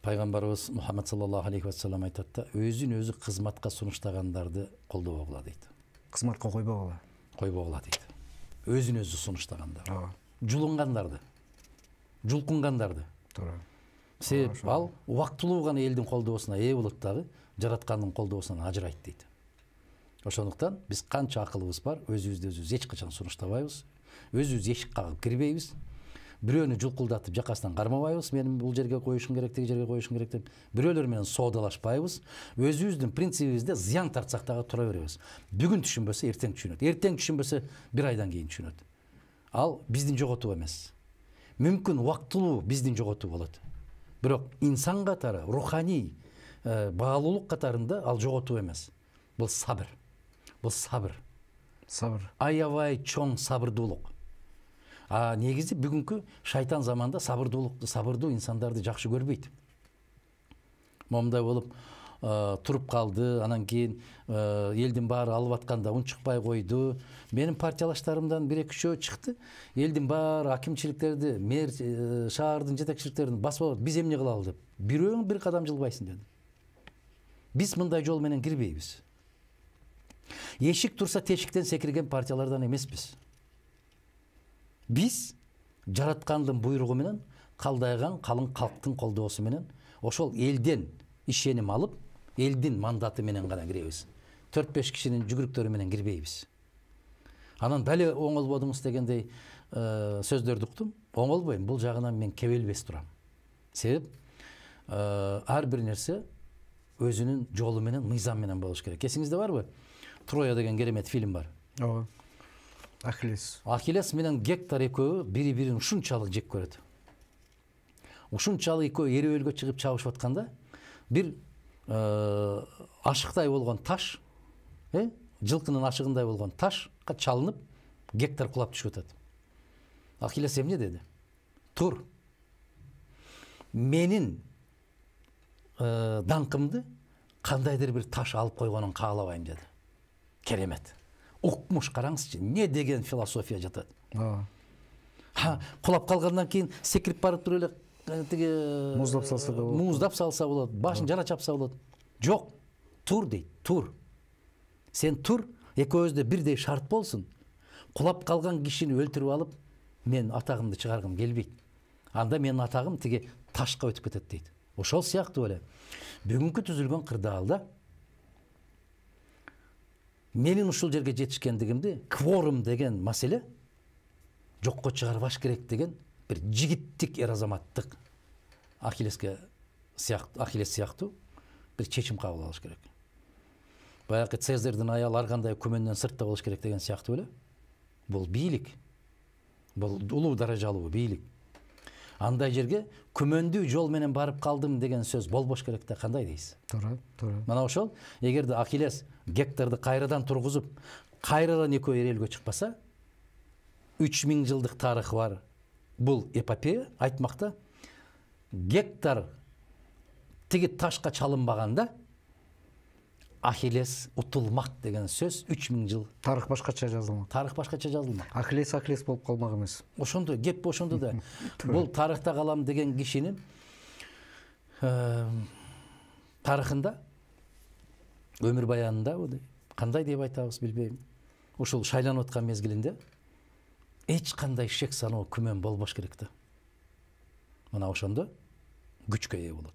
Пайгамбарыбыз Мухаммад саллаллаху алейхи ва саллям айтат да, өзүн өзү кызматка сунуштагандарды колдобогула дейт. Кызматка койбогула. Койбогула дейт. Өзүн өзү сунуштагандар. Ооба. Жулунгандарды, жулкунгандарды. Туура. Себеп ал убактылуу гана элдин колдоосуна ээ болот дагы, жараткандын колдоосунан ажырайт дейт. Ошондуктан биз канча акылыбыз бар, өзүбүздү өзүбүз эч качан сунуштабайбыз. Өзүбүз эшик кагып кирбейбиз. Бирөөнү жулкулдатып жакасынан кармабайбыз. Менин бул жерге коюшум керек, тиги жерге коюшум керек деп. Бирөөлөр менен соодалашпайбыз. Өзүбүздүн принцибибизде зыян тартсак дагы тура беребиз. Бүгүн түшүнбөсө эртең түшүнөт. Эртең түшүнбөсө бир айдан кийин түшүнөт. Ал биздин жоготуу эмес. Мүмкүн убактылуу биздин жоготуу болот. Бирок инсан катары, руханий баалуулук катарында ал жоготуу эмес. Бул сабыр. Бул сабыр. Сабыр. Аябай чоң сабырдуулук. Негизи бүгүнкү шайтан заманда сабырдуу инсандарды жакшы көрбөйт. Момундай болуп туруп калды, анан кийин элдин баары алып атканда унчукпай койду. Менин партиялаштарымдан 1-2 чыкты. Элдин баары акимчиликтерди, мэр шаардын жетекчиликтерин басып алып, биз эмне кылалы деп. Бирөөң бир кадам жылбайсың деди. Биз мындай жол менен кирбейбиз. Эшик турса тешиктен секирген партиялардан эмеспиз. Биз жараткандын буйругу менен, калдайган калың калктын колдоосу менен, ошол элден ишеним алып, элдин мандаты менен гана киребиз. 4-5 кишинин жүгүрүктөрү менен кирбейбиз. Анан дали оңолбодуңуз дегендей сөздөрдү уктум. Оңолбойм, бул жагынан мен кебелбес турам. Себеп ар бир нерсе өзүнүн жолу менен, мыйзам менен болуш керек. Эсиңизде барбы? Троя деген керемет фильм бар. Ооба. Ахиллес. Ахиллес менен Гектор экөө бири-бирин ушунчалык жек көрөт. Ушунчалык экөө эриөлгө чыгып чабышып атканда бир ашыктай болгон таш, жылкынын ашыгындай болгон ташка чалынып, Гектор кулап түшүп атат. Ахиллес эмне деди? Тур. Менин даңкымды кандайдыр бир таш алып койгонун каалабайм деди. Керемет. Укмуш, караңызчы, не деген философия жатат. Кулап калгандан кийин секирип барып туруп эле тиги муздап салса да болот. Муздап салса болот, башын жара чапса болот. Жок, тур дейт, тур. Сен тур, экөөбүздө бирдей шарт болсун. Кулап калган кишини өлтүрүп алып, мен атагымды чыгаргым келбейт. Анда менин атагым тиги ташка өтүп кетет дейт. Ошол сыяктуу эле. Бүгүнкү түзүлгөн кырдаалда менин ушул жерге жетишкендигимди кворум деген маселе жокко чыгарбаш керек деген бир жигиттик эр-азаматтык Ахиллес сыяктуу бир чечим кабыл алыш керек. Баягы Цезарьдын аялы ар кандай күмөндөн сыртта болуш керек деген сыяктуу эле. Бул бийлик. Бул улуу даражалуу бийлик. Андай жерге күмөндүү жол менен барып калдым деген сөз болбош керек да, кандай дейсиз? Туура, туура. Мына ошол, эгерде Ахиллес Гекторду кайрадан тургузуп, кайрадан экөө эриөлгө чыкпаса, 3000 жылдык тарыхы бар бул эпопея айтмакта, Гектор тиги ташка чалынбаганда Ахиллес утулмак деген сөз 3000 жыл. Тарых башкача жазылмак. Тарых башкача жазылмак. Ахиллес болуп калмак эмес. Ошондо кеп ошондо да. Бул тарыхта калам деген кишинин тарыхында, өмүр баянында кандай деп айтабыз билбейм. Ушул шайланып аткан мезгилинде эч кандай шек саноо күмөн болбош керек да. Мына ошондо күчкө ээ болот.